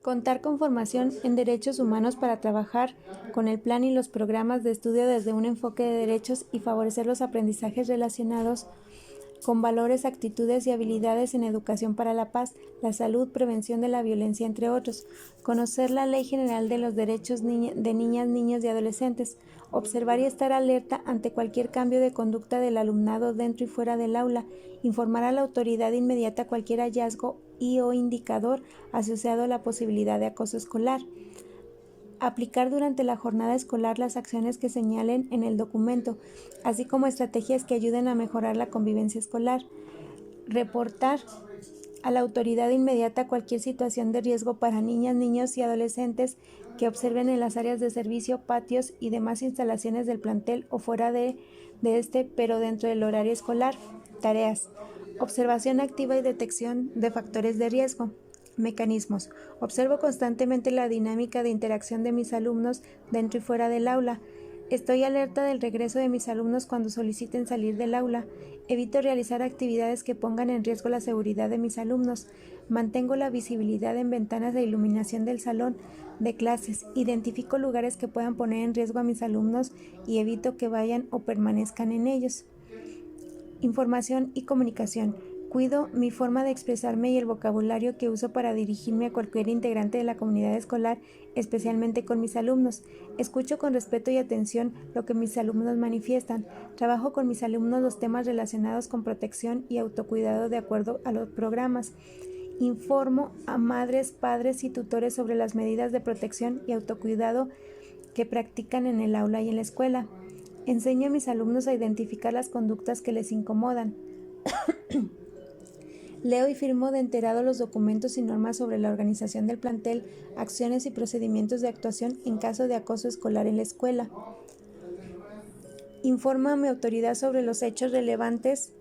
Contar con formación en derechos humanos para trabajar con el plan y los programas de estudio desde un enfoque de derechos y favorecer los aprendizajes relacionados con valores, actitudes y habilidades en educación para la paz, la salud, prevención de la violencia, entre otros. Conocer la Ley General de los Derechos de Niñas, Niños y Adolescentes. Observar y estar alerta ante cualquier cambio de conducta del alumnado dentro y fuera del aula. Informar a la autoridad inmediata cualquier hallazgo y o indicador asociado a la posibilidad de acoso escolar. Aplicar durante la jornada escolar las acciones que señalen en el documento, así como estrategias que ayuden a mejorar la convivencia escolar. Reportar a la autoridad inmediata cualquier situación de riesgo para niñas, niños y adolescentes que observen en las áreas de servicio, patios y demás instalaciones del plantel o fuera de este, pero dentro del horario escolar. Tareas. Observación activa y detección de factores de riesgo. Mecanismos. Observo constantemente la dinámica de interacción de mis alumnos dentro y fuera del aula. Estoy alerta del regreso de mis alumnos cuando soliciten salir del aula. Evito realizar actividades que pongan en riesgo la seguridad de mis alumnos. Mantengo la visibilidad en ventanas de iluminación del salón de clases. Identifico lugares que puedan poner en riesgo a mis alumnos y evito que vayan o permanezcan en ellos. Información y comunicación. Cuido mi forma de expresarme y el vocabulario que uso para dirigirme a cualquier integrante de la comunidad escolar, especialmente con mis alumnos. Escucho con respeto y atención lo que mis alumnos manifiestan. Trabajo con mis alumnos los temas relacionados con protección y autocuidado de acuerdo a los programas. Informo a madres, padres y tutores sobre las medidas de protección y autocuidado que practican en el aula y en la escuela. Enseño a mis alumnos a identificar las conductas que les incomodan. Leo y firmo de enterado los documentos y normas sobre la organización del plantel, acciones y procedimientos de actuación en caso de acoso escolar en la escuela. Informo a mi autoridad sobre los hechos relevantes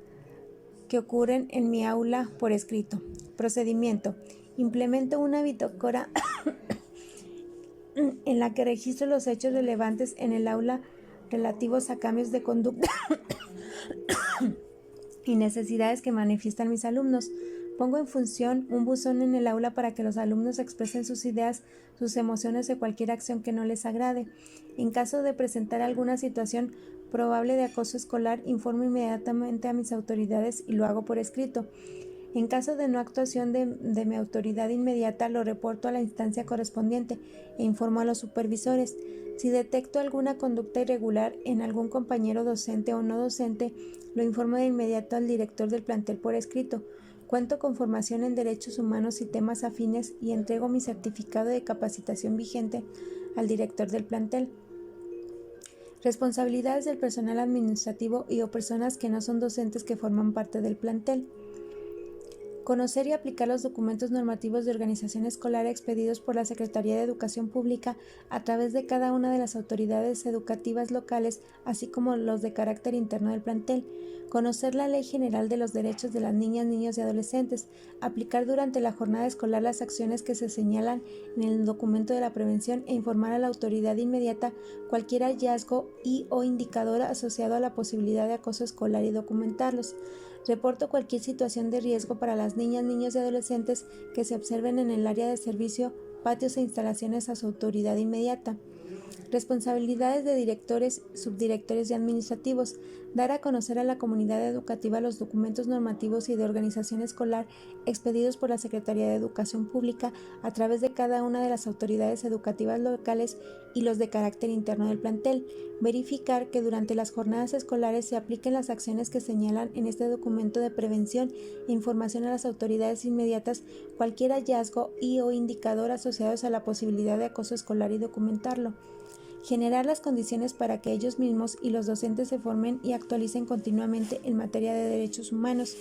que ocurren en mi aula por escrito. Procedimiento. Implemento una bitácora en la que registro los hechos relevantes en el aula relativos a cambios de conducta y necesidades que manifiestan mis alumnos. Pongo en función un buzón en el aula para que los alumnos expresen sus ideas, sus emociones o cualquier acción que no les agrade. En caso de presentar alguna situación probable de acoso escolar, informo inmediatamente a mis autoridades y lo hago por escrito. En caso de no actuación de mi autoridad inmediata, lo reporto a la instancia correspondiente e informo a los supervisores. Si detecto alguna conducta irregular en algún compañero docente o no docente, lo informo de inmediato al director del plantel por escrito. Cuento con formación en derechos humanos y temas afines y entrego mi certificado de capacitación vigente al director del plantel. Responsabilidades del personal administrativo y o personas que no son docentes que forman parte del plantel. Conocer y aplicar los documentos normativos de organización escolar expedidos por la Secretaría de Educación Pública a través de cada una de las autoridades educativas locales, así como los de carácter interno del plantel. Conocer la Ley General de los Derechos de las Niñas, Niños y Adolescentes. Aplicar durante la jornada escolar las acciones que se señalan en el documento de la prevención e informar a la autoridad inmediata cualquier hallazgo y o indicador asociado a la posibilidad de acoso escolar y documentarlos. Reporto cualquier situación de riesgo para las niñas, niños y adolescentes que se observen en el área de servicio, patios e instalaciones a su autoridad inmediata. Responsabilidades de directores, subdirectores y administrativos. Dar a conocer a la comunidad educativa los documentos normativos y de organización escolar expedidos por la Secretaría de Educación Pública a través de cada una de las autoridades educativas locales y los de carácter interno del plantel. Verificar que durante las jornadas escolares se apliquen las acciones que señalan en este documento de prevención e información a las autoridades inmediatas cualquier hallazgo y o indicador asociados a la posibilidad de acoso escolar y documentarlo. Generar las condiciones para que ellos mismos y los docentes se formen y actualicen continuamente en materia de derechos humanos.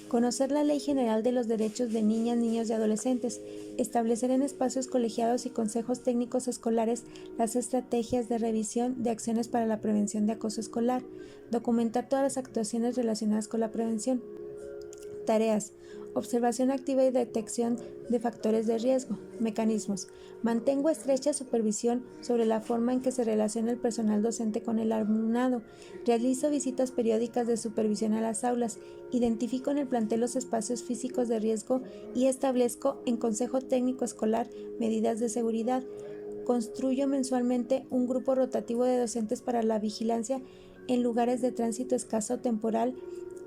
Conocer la Ley General de los Derechos de Niñas, Niños y Adolescentes. Establecer en espacios colegiados y consejos técnicos escolares las estrategias de revisión de acciones para la prevención de acoso escolar. Documentar todas las actuaciones relacionadas con la prevención. Tareas. Observación activa y detección de factores de riesgo. Mecanismos. Mantengo estrecha supervisión sobre la forma en que se relaciona el personal docente con el alumnado. Realizo visitas periódicas de supervisión a las aulas. Identifico en el plantel los espacios físicos de riesgo y establezco en Consejo Técnico Escolar medidas de seguridad. Construyo mensualmente un grupo rotativo de docentes para la vigilancia en lugares de tránsito escaso o temporal,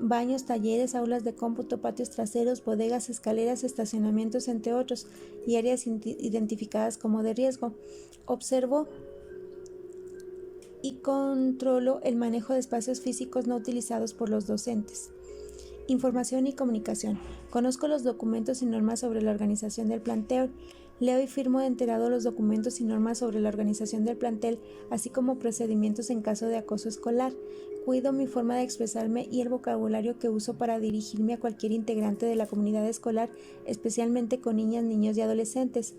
baños, talleres, aulas de cómputo, patios traseros, bodegas, escaleras, estacionamientos, entre otros, y áreas identificadas como de riesgo. Observo y controlo el manejo de espacios físicos no utilizados por los docentes. Información y comunicación. Conozco los documentos y normas sobre la organización del plantel. Leo y firmo de enterado los documentos y normas sobre la organización del plantel, así como procedimientos en caso de acoso escolar. Cuido mi forma de expresarme y el vocabulario que uso para dirigirme a cualquier integrante de la comunidad escolar, especialmente con niñas, niños y adolescentes.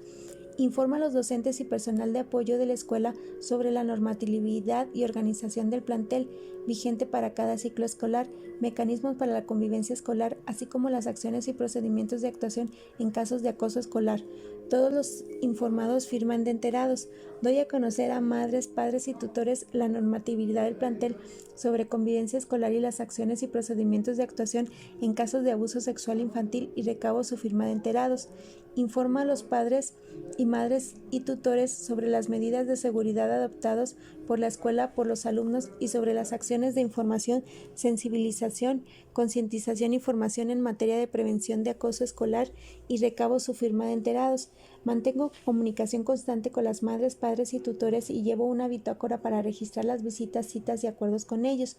Informa a los docentes y personal de apoyo de la escuela sobre la normatividad y organización del plantel vigente para cada ciclo escolar, mecanismos para la convivencia escolar, así como las acciones y procedimientos de actuación en casos de acoso escolar. Todos los informados firman de enterados. Doy a conocer a madres, padres y tutores la normatividad del plantel sobre convivencia escolar y las acciones y procedimientos de actuación en casos de abuso sexual infantil y recabo su firma de enterados. Informa a los padres y madres y tutores sobre las medidas de seguridad adoptadas por la escuela por los alumnos y sobre las acciones de información, sensibilización, concientización y formación en materia de prevención de acoso escolar y recabo su firma de enterados. Mantengo comunicación constante con las madres, padres y tutores y llevo una bitácora para registrar las visitas, citas y acuerdos con ellos.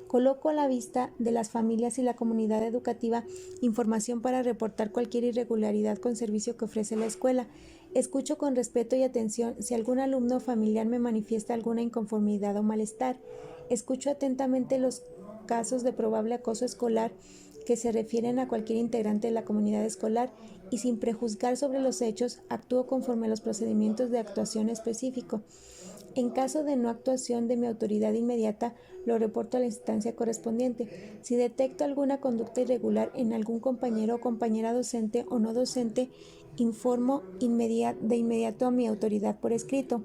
Coloco a la vista de las familias y la comunidad educativa información para reportar cualquier irregularidad con servicio que ofrece la escuela. Escucho con respeto y atención si algún alumno o familiar me manifiesta alguna inconformidad o malestar. Escucho atentamente los casos de probable acoso escolar que se refieren a cualquier integrante de la comunidad escolar y sin prejuzgar sobre los hechos, actúo conforme a los procedimientos de actuación específico. En caso de no actuación de mi autoridad inmediata, lo reporto a la instancia correspondiente. Si detecto alguna conducta irregular en algún compañero o compañera docente o no docente, informo de inmediato a mi autoridad por escrito.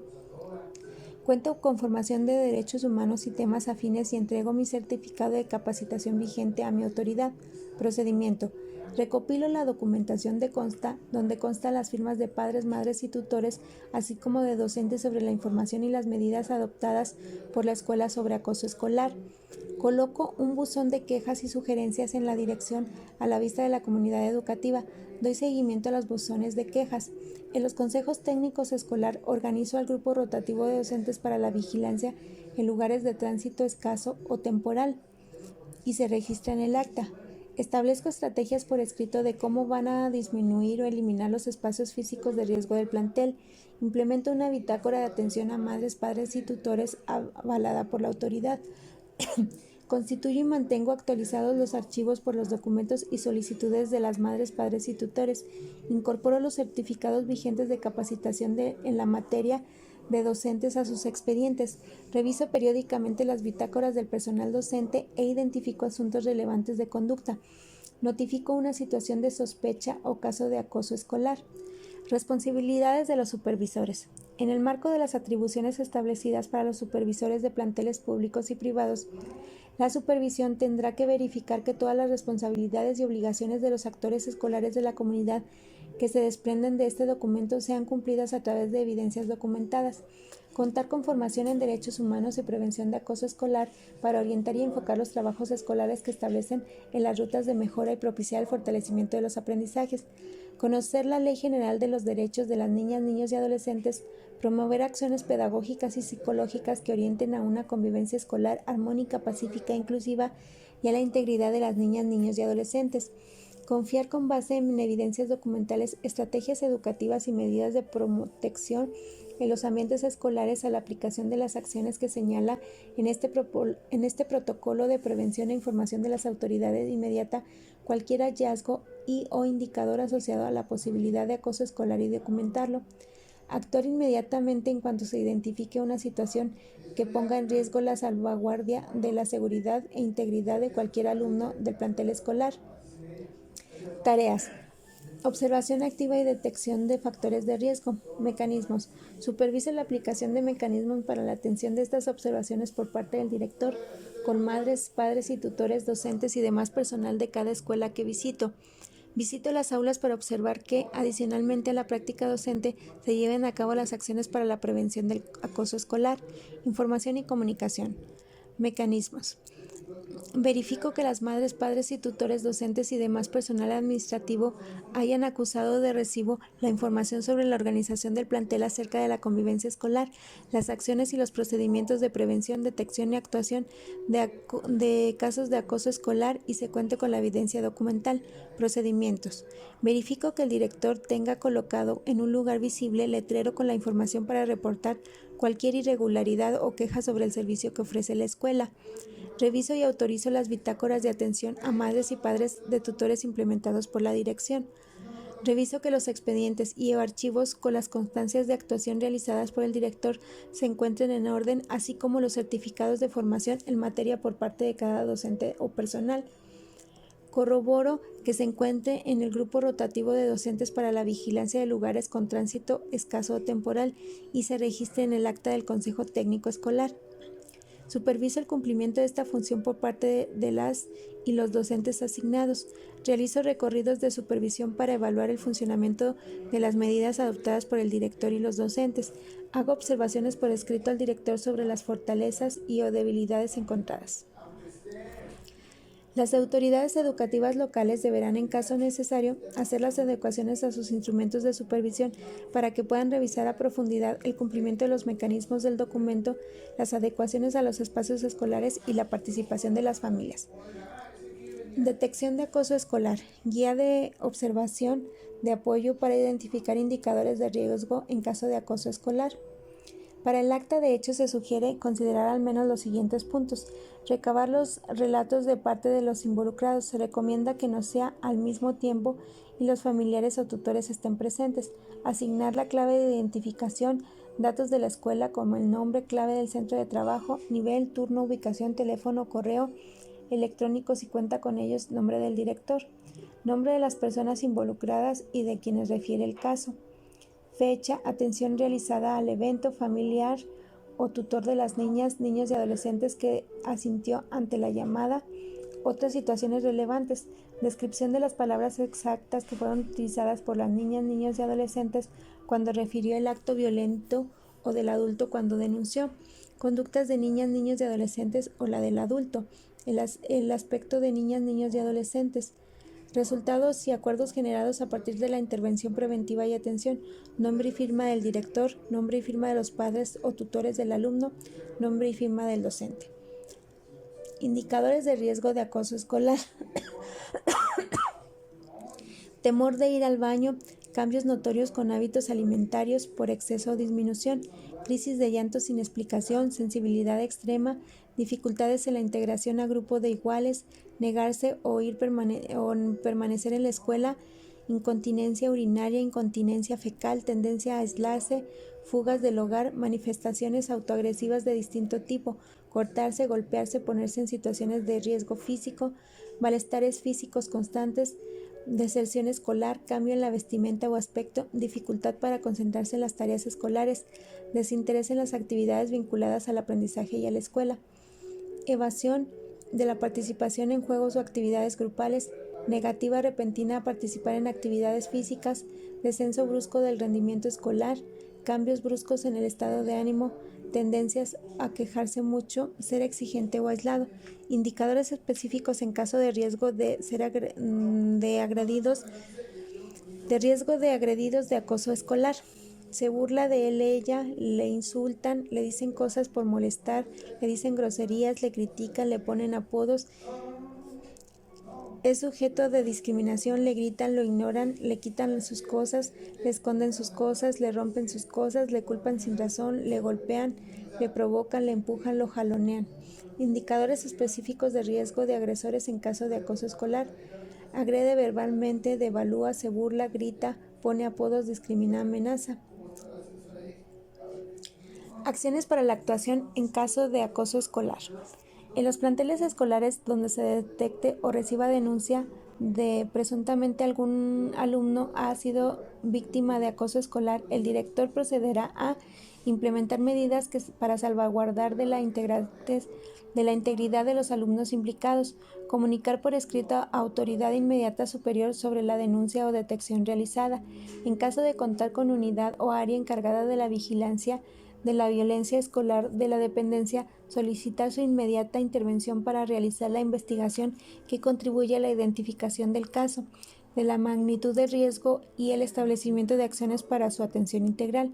Cuento con formación de derechos humanos y temas afines y entrego mi certificado de capacitación vigente a mi autoridad. Procedimiento. Recopilo la documentación donde constan las firmas de padres, madres y tutores, así como de docentes sobre la información y las medidas adoptadas por la escuela sobre acoso escolar. Coloco un buzón de quejas y sugerencias en la dirección a la vista de la comunidad educativa. Doy seguimiento a los buzones de quejas. En los consejos técnicos escolar organizo al grupo rotativo de docentes para la vigilancia en lugares de tránsito escaso o temporal y se registra en el acta. Establezco estrategias por escrito de cómo van a disminuir o eliminar los espacios físicos de riesgo del plantel. Implemento una bitácora de atención a madres, padres y tutores avalada por la autoridad. Constituyo y mantengo actualizados los archivos por los documentos y solicitudes de las madres, padres y tutores. Incorporo los certificados vigentes de capacitación en la materia de docentes a sus expedientes. Reviso periódicamente las bitácoras del personal docente e identifico asuntos relevantes de conducta. Notifico una situación de sospecha o caso de acoso escolar. Responsabilidades de los supervisores. En el marco de las atribuciones establecidas para los supervisores de planteles públicos y privados, la supervisión tendrá que verificar que todas las responsabilidades y obligaciones de los actores escolares de la comunidad que se desprenden de este documento sean cumplidas a través de evidencias documentadas. Contar con formación en derechos humanos y prevención de acoso escolar para orientar y enfocar los trabajos escolares que establecen en las rutas de mejora y propiciar el fortalecimiento de los aprendizajes. Conocer la Ley General de los Derechos de las Niñas, Niños y Adolescentes, promover acciones pedagógicas y psicológicas que orienten a una convivencia escolar armónica, pacífica, inclusiva y a la integridad de las niñas, niños y adolescentes. Confiar con base en evidencias documentales, estrategias educativas y medidas de protección en los ambientes escolares a la aplicación de las acciones que señala en este protocolo de prevención e información de las autoridades inmediata cualquier hallazgo y o indicador asociado a la posibilidad de acoso escolar y documentarlo. Actuar inmediatamente en cuanto se identifique una situación que ponga en riesgo la salvaguardia de la seguridad e integridad de cualquier alumno del plantel escolar. Tareas. Observación activa y detección de factores de riesgo. Mecanismos. Supervisa la aplicación de mecanismos para la atención de estas observaciones por parte del director, con madres, padres y tutores, docentes y demás personal de cada escuela que visito. Visito las aulas para observar que, adicionalmente a la práctica docente, se lleven a cabo las acciones para la prevención del acoso escolar. Información y comunicación. Mecanismos. Verifico que las madres, padres y tutores, docentes y demás personal administrativo hayan acusado de recibo la información sobre la organización del plantel acerca de la convivencia escolar, las acciones y los procedimientos de prevención, detección y actuación de casos de acoso escolar y se cuente con la evidencia documental. Procedimientos. Verifico que el director tenga colocado en un lugar visible letrero con la información para reportar cualquier irregularidad o queja sobre el servicio que ofrece la escuela. Reviso y autorizo las bitácoras de atención a madres y padres de tutores implementados por la dirección. Reviso que los expedientes y o archivos con las constancias de actuación realizadas por el director se encuentren en orden, así como los certificados de formación en materia por parte de cada docente o personal. Corroboro que se encuentre en el grupo rotativo de docentes para la vigilancia de lugares con tránsito escaso o temporal y se registre en el acta del Consejo Técnico Escolar. Superviso el cumplimiento de esta función por parte de las y los docentes asignados. Realizo recorridos de supervisión para evaluar el funcionamiento de las medidas adoptadas por el director y los docentes. Hago observaciones por escrito al director sobre las fortalezas y o debilidades encontradas. Las autoridades educativas locales deberán, en caso necesario, hacer las adecuaciones a sus instrumentos de supervisión para que puedan revisar a profundidad el cumplimiento de los mecanismos del documento, las adecuaciones a los espacios escolares y la participación de las familias. Detección de acoso escolar. Guía de observación de apoyo para identificar indicadores de riesgo en caso de acoso escolar. Para el acta de hechos se sugiere considerar al menos los siguientes puntos. Recabar los relatos de parte de los involucrados. Se recomienda que no sea al mismo tiempo y los familiares o tutores estén presentes. Asignar la clave de identificación, datos de la escuela como el nombre, clave del centro de trabajo, nivel, turno, ubicación, teléfono, correo electrónico si cuenta con ellos, nombre del director, nombre de las personas involucradas y de quienes refiere el caso. Fecha, atención realizada al evento, familiar o tutor de las niñas, niños y adolescentes que asintió ante la llamada. Otras situaciones relevantes. Descripción de las palabras exactas que fueron utilizadas por las niñas, niños y adolescentes cuando refirió el acto violento o del adulto cuando denunció. Conductas de niñas, niños y adolescentes o la del adulto. El aspecto de niñas, niños y adolescentes. Resultados y acuerdos generados a partir de la intervención preventiva y atención. Nombre y firma del director, nombre y firma de los padres o tutores del alumno, nombre y firma del docente. Indicadores de riesgo de acoso escolar. Temor de ir al baño, cambios notorios con hábitos alimentarios por exceso o disminución, crisis de llanto sin explicación, sensibilidad extrema, dificultades en la integración a grupo de iguales, negarse o permanecer en la escuela, incontinencia urinaria, incontinencia fecal, tendencia a aislarse, fugas del hogar, manifestaciones autoagresivas de distinto tipo, cortarse, golpearse, ponerse en situaciones de riesgo físico, malestares físicos constantes, deserción escolar, cambio en la vestimenta o aspecto, dificultad para concentrarse en las tareas escolares, desinterés en las actividades vinculadas al aprendizaje y a la escuela, evasión de la participación en juegos o actividades grupales, negativa repentina a participar en actividades físicas, descenso brusco del rendimiento escolar, cambios bruscos en el estado de ánimo, tendencias a quejarse mucho, ser exigente o aislado, indicadores específicos en caso de riesgo de ser agredidos de acoso escolar. Se burla de él, ella, le insultan, le dicen cosas por molestar, le dicen groserías, le critican, le ponen apodos. Es sujeto de discriminación, le gritan, lo ignoran, le quitan sus cosas, le esconden sus cosas, le rompen sus cosas, le culpan sin razón, le golpean, le provocan, le empujan, lo jalonean. Indicadores específicos de riesgo de agresores en caso de acoso escolar. Agrede verbalmente, devalúa, se burla, grita, pone apodos, discrimina, amenaza. Acciones para la actuación en caso de acoso escolar. En los planteles escolares donde se detecte o reciba denuncia de presuntamente algún alumno ha sido víctima de acoso escolar, el director procederá a implementar medidas para salvaguardar de la integridad de los alumnos implicados, comunicar por escrito a autoridad inmediata superior sobre la denuncia o detección realizada. En caso de contar con unidad o área encargada de la vigilancia de la violencia escolar de la dependencia, solicitar su inmediata intervención para realizar la investigación que contribuya a la identificación del caso, de la magnitud de riesgo y el establecimiento de acciones para su atención integral.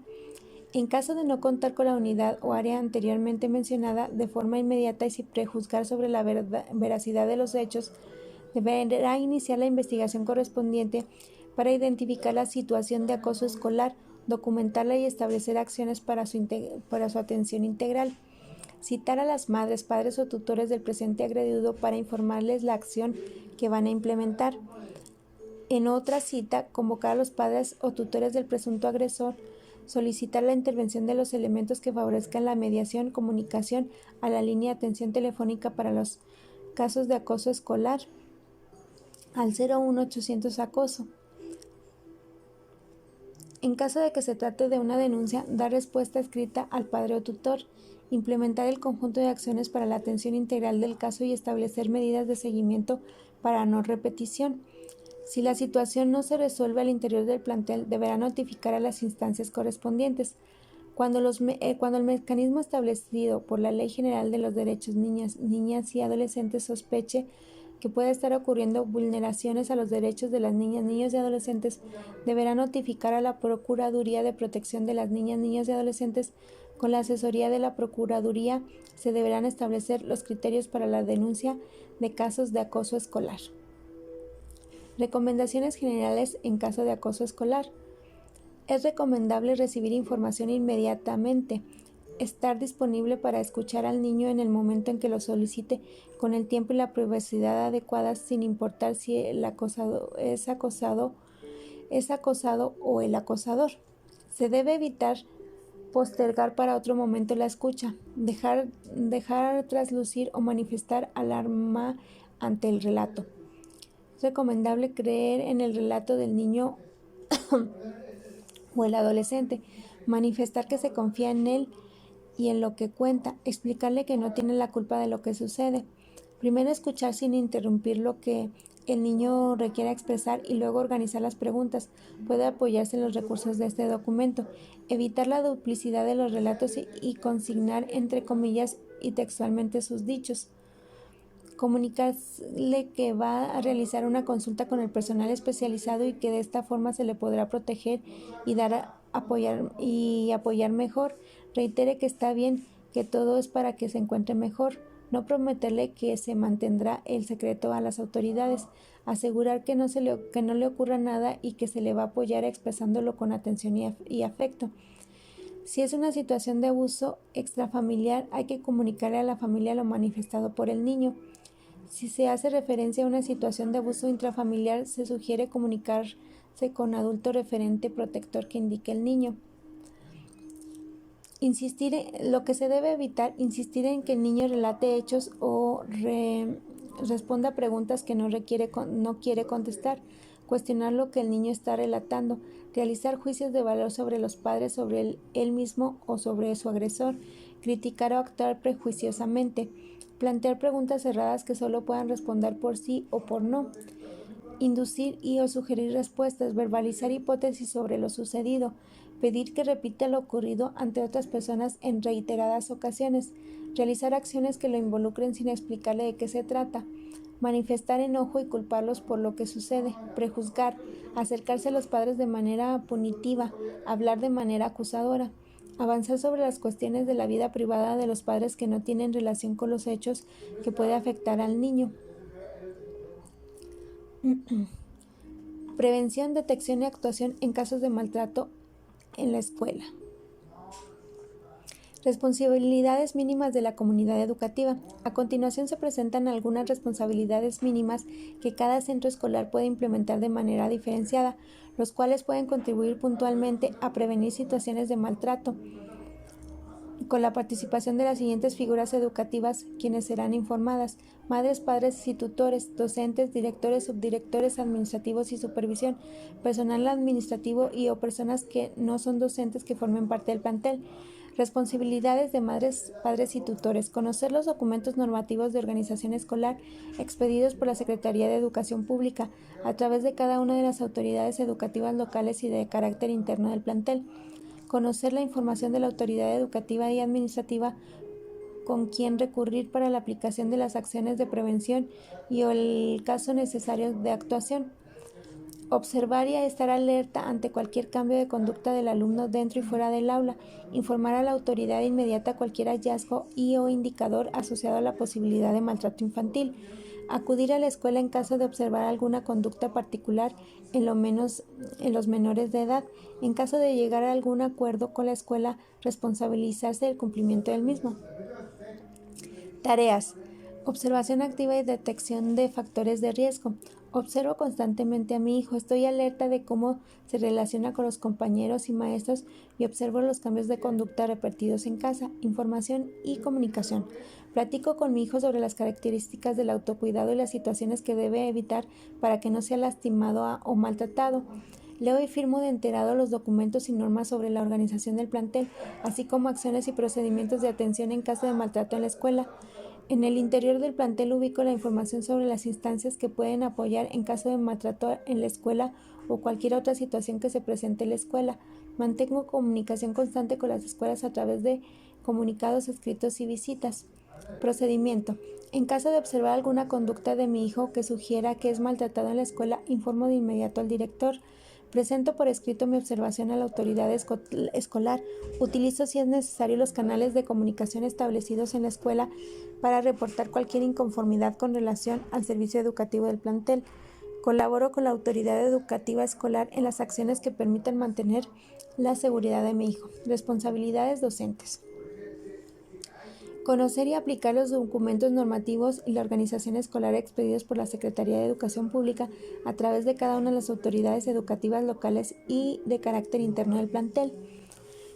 En caso de no contar con la unidad o área anteriormente mencionada, de forma inmediata y sin prejuzgar sobre la veracidad de los hechos, deberá iniciar la investigación correspondiente para identificar la situación de acoso escolar, documentarla y establecer acciones para su atención integral. Citar a las madres, padres o tutores del presente agredido para informarles la acción que van a implementar. En otra cita, convocar a los padres o tutores del presunto agresor, solicitar la intervención de los elementos que favorezcan la mediación, comunicación a la línea de atención telefónica para los casos de acoso escolar, al 01800 acoso. En caso de que se trate de una denuncia, dar respuesta escrita al padre o tutor, implementar el conjunto de acciones para la atención integral del caso y establecer medidas de seguimiento para no repetición. Si la situación no se resuelve al interior del plantel, deberá notificar a las instancias correspondientes. Cuando el mecanismo establecido por la Ley General de los Derechos Niñas y Adolescentes sospeche que pueda estar ocurriendo vulneraciones a los derechos de las niñas, niños y adolescentes, deberá notificar a la Procuraduría de Protección de las Niñas, niños y adolescentes. Con la asesoría de la Procuraduría se deberán establecer los criterios para la denuncia de casos de acoso escolar. Recomendaciones generales en caso de acoso escolar. Es recomendable recibir información inmediatamente, estar disponible para escuchar al niño en el momento en que lo solicite, con el tiempo y la privacidad adecuadas, sin importar si el acosado es acosado o el acosador. Se debe evitar postergar para otro momento la escucha, dejar traslucir o manifestar alarma ante el relato. Es recomendable creer en el relato del niño o el adolescente, manifestar que se confía en él y en lo que cuenta, explicarle que no tiene la culpa de lo que sucede. Primero escuchar sin interrumpir lo que el niño requiera expresar y luego organizar las preguntas. Puede apoyarse en los recursos de este documento. Evitar la duplicidad de los relatos y consignar entre comillas y textualmente sus dichos. Comunicarle que va a realizar una consulta con el personal especializado y que de esta forma se le podrá proteger y apoyar mejor. Reitere que está bien, que todo es para que se encuentre mejor. No prometerle que se mantendrá el secreto a las autoridades. Asegurar que no le ocurra nada y que se le va a apoyar expresándolo con atención y afecto. Si es una situación de abuso extrafamiliar, hay que comunicarle a la familia lo manifestado por el niño. Si se hace referencia a una situación de abuso intrafamiliar, se sugiere comunicarse con adulto referente protector que indique el niño. Lo que se debe evitar, insistir en que el niño relate hechos o responda a preguntas que no quiere contestar, cuestionar lo que el niño está relatando, realizar juicios de valor sobre los padres, sobre él mismo o sobre su agresor, criticar o actuar prejuiciosamente, plantear preguntas cerradas que solo puedan responder por sí o por no, inducir o sugerir respuestas, verbalizar hipótesis sobre lo sucedido, pedir que repita lo ocurrido ante otras personas en reiteradas ocasiones, realizar acciones que lo involucren sin explicarle de qué se trata, manifestar enojo y culparlos por lo que sucede, prejuzgar, acercarse a los padres de manera punitiva, hablar de manera acusadora, avanzar sobre las cuestiones de la vida privada de los padres que no tienen relación con los hechos que puede afectar al niño. Prevención, detección y actuación en casos de maltrato en la escuela. Responsabilidades mínimas de la comunidad educativa. A continuación se presentan algunas responsabilidades mínimas que cada centro escolar puede implementar de manera diferenciada, los cuales pueden contribuir puntualmente a prevenir situaciones de maltrato con la participación de las siguientes figuras educativas, quienes serán informadas: madres, padres y tutores, docentes, directores, subdirectores administrativos y supervisión, personal administrativo y o personas que no son docentes que formen parte del plantel. Responsabilidades de madres, padres y tutores: conocer los documentos normativos de organización escolar expedidos por la Secretaría de Educación Pública a través de cada una de las autoridades educativas locales y de carácter interno del plantel. Conocer la información de la autoridad educativa y administrativa con quien recurrir para la aplicación de las acciones de prevención y o el caso necesario de actuación. Observar y estar alerta ante cualquier cambio de conducta del alumno dentro y fuera del aula. Informar a la autoridad inmediata cualquier hallazgo y o indicador asociado a la posibilidad de maltrato infantil. Acudir a la escuela en caso de observar alguna conducta particular en los menores de edad. En caso de llegar a algún acuerdo con la escuela, responsabilizarse del cumplimiento del mismo. Tareas: observación activa y detección de factores de riesgo. Observo constantemente a mi hijo, estoy alerta de cómo se relaciona con los compañeros y maestros y observo los cambios de conducta repetidos en casa. Información y comunicación. Platico con mi hijo sobre las características del autocuidado y las situaciones que debe evitar para que no sea lastimado o maltratado. Leo y firmo de enterado los documentos y normas sobre la organización del plantel, así como acciones y procedimientos de atención en caso de maltrato en la escuela. En el interior del plantel ubico la información sobre las instancias que pueden apoyar en caso de maltrato en la escuela o cualquier otra situación que se presente en la escuela. Mantengo comunicación constante con las escuelas a través de comunicados escritos y visitas. Procedimiento: en caso de observar alguna conducta de mi hijo que sugiera que es maltratado en la escuela, informo de inmediato al director. Presento por escrito mi observación a la autoridad escolar. Utilizo, si es necesario, los canales de comunicación establecidos en la escuela para reportar cualquier inconformidad con relación al servicio educativo del plantel. Colaboro con la autoridad educativa escolar en las acciones que permitan mantener la seguridad de mi hijo. Responsabilidades docentes: conocer y aplicar los documentos normativos y la organización escolar expedidos por la Secretaría de Educación Pública a través de cada una de las autoridades educativas locales y de carácter interno del plantel.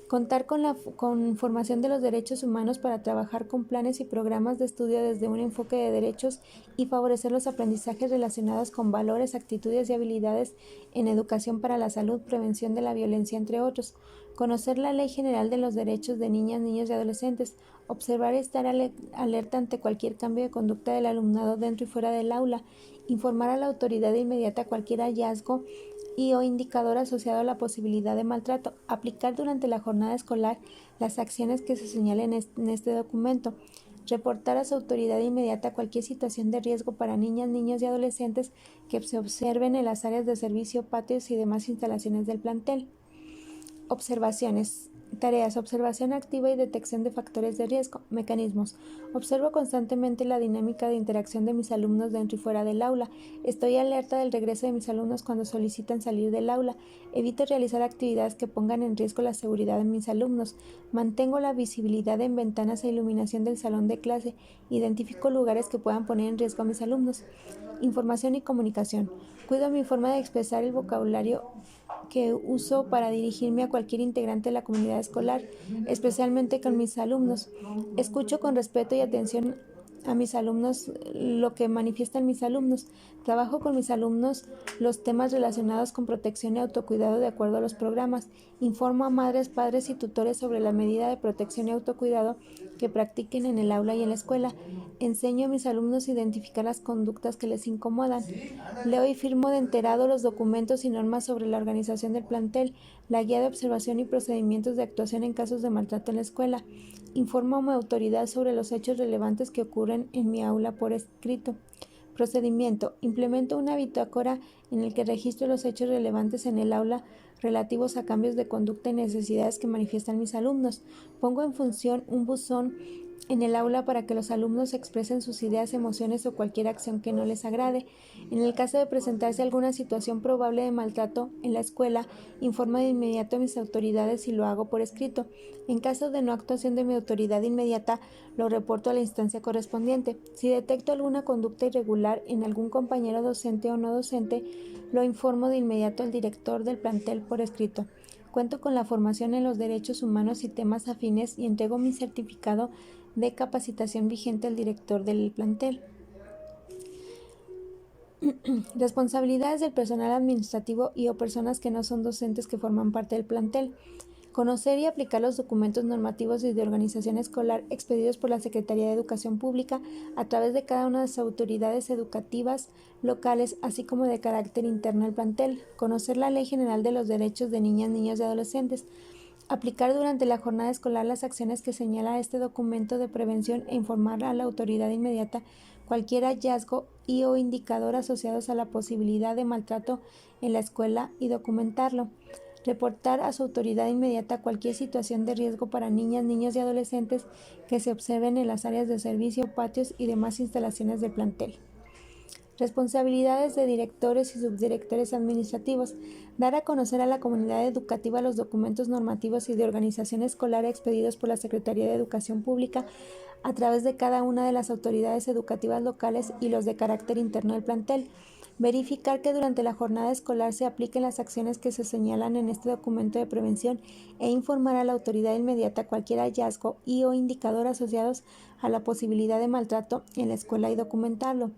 Contar con formación de los derechos humanos para trabajar con planes y programas de estudio desde un enfoque de derechos y favorecer los aprendizajes relacionados con valores, actitudes y habilidades en educación para la salud, prevención de la violencia, entre otros. Conocer la Ley General de los Derechos de Niñas, Niños y Adolescentes. Observar y estar alerta ante cualquier cambio de conducta del alumnado dentro y fuera del aula. Informar a la autoridad inmediata cualquier hallazgo y o indicador asociado a la posibilidad de maltrato. Aplicar durante la jornada escolar las acciones que se señalen en este documento. Reportar a su autoridad inmediata cualquier situación de riesgo para niñas, niños y adolescentes que se observen en las áreas de servicio, patios y demás instalaciones del plantel. Observaciones. Tareas: observación activa y detección de factores de riesgo. Mecanismos: observo constantemente la dinámica de interacción de mis alumnos dentro y fuera del aula. Estoy alerta del regreso de mis alumnos cuando solicitan salir del aula. Evito realizar actividades que pongan en riesgo la seguridad de mis alumnos. Mantengo la visibilidad en ventanas e iluminación del salón de clase. Identifico lugares que puedan poner en riesgo a mis alumnos. Información y comunicación. Cuido mi forma de expresar el vocabulario que uso para dirigirme a cualquier integrante de la comunidad escolar, especialmente con mis alumnos. Escucho con respeto y atención a mis alumnos lo que manifiestan mis alumnos. Trabajo con mis alumnos los temas relacionados con protección y autocuidado de acuerdo a los programas. Informo a madres, padres y tutores sobre la medida de protección y autocuidado que practiquen en el aula y en la escuela. Enseño a mis alumnos a identificar las conductas que les incomodan. Leo y firmo de enterado los documentos y normas sobre la organización del plantel, la guía de observación y procedimientos de actuación en casos de maltrato en la escuela. Informo a mi autoridad sobre los hechos relevantes que ocurren en mi aula por escrito. Procedimiento: implemento una bitácora en el que registro los hechos relevantes en el aula relativos a cambios de conducta y necesidades que manifiestan mis alumnos. Pongo en función un buzón en el aula para que los alumnos expresen sus ideas, emociones o cualquier acción que no les agrade. En el caso de presentarse alguna situación probable de maltrato en la escuela, informo de inmediato a mis autoridades y lo hago por escrito. En caso de no actuación de mi autoridad inmediata, lo reporto a la instancia correspondiente. Si detecto alguna conducta irregular en algún compañero docente o no docente, lo informo de inmediato al director del plantel por escrito. Cuento con la formación en los derechos humanos y temas afines y entrego mi certificado de capacitación vigente al director del plantel. Responsabilidades del personal administrativo y o personas que no son docentes que forman parte del plantel. Conocer y aplicar los documentos normativos y de organización escolar expedidos por la Secretaría de Educación Pública a través de cada una de las autoridades educativas locales, así como de carácter interno al plantel. Conocer la Ley General de los Derechos de Niñas, Niños y Adolescentes. Aplicar durante la jornada escolar las acciones que señala este documento de prevención e informar a la autoridad inmediata cualquier hallazgo y o indicador asociados a la posibilidad de maltrato en la escuela y documentarlo. Reportar a su autoridad inmediata cualquier situación de riesgo para niñas, niños y adolescentes que se observen en las áreas de servicio, patios y demás instalaciones del plantel. Responsabilidades de directores y subdirectores administrativos. Dar a conocer a la comunidad educativa los documentos normativos y de organización escolar expedidos por la Secretaría de Educación Pública a través de cada una de las autoridades educativas locales y los de carácter interno del plantel. Verificar que durante la jornada escolar se apliquen las acciones que se señalan en este documento de prevención e informar a la autoridad inmediata cualquier hallazgo y o indicador asociados a la posibilidad de maltrato en la escuela y documentarlo.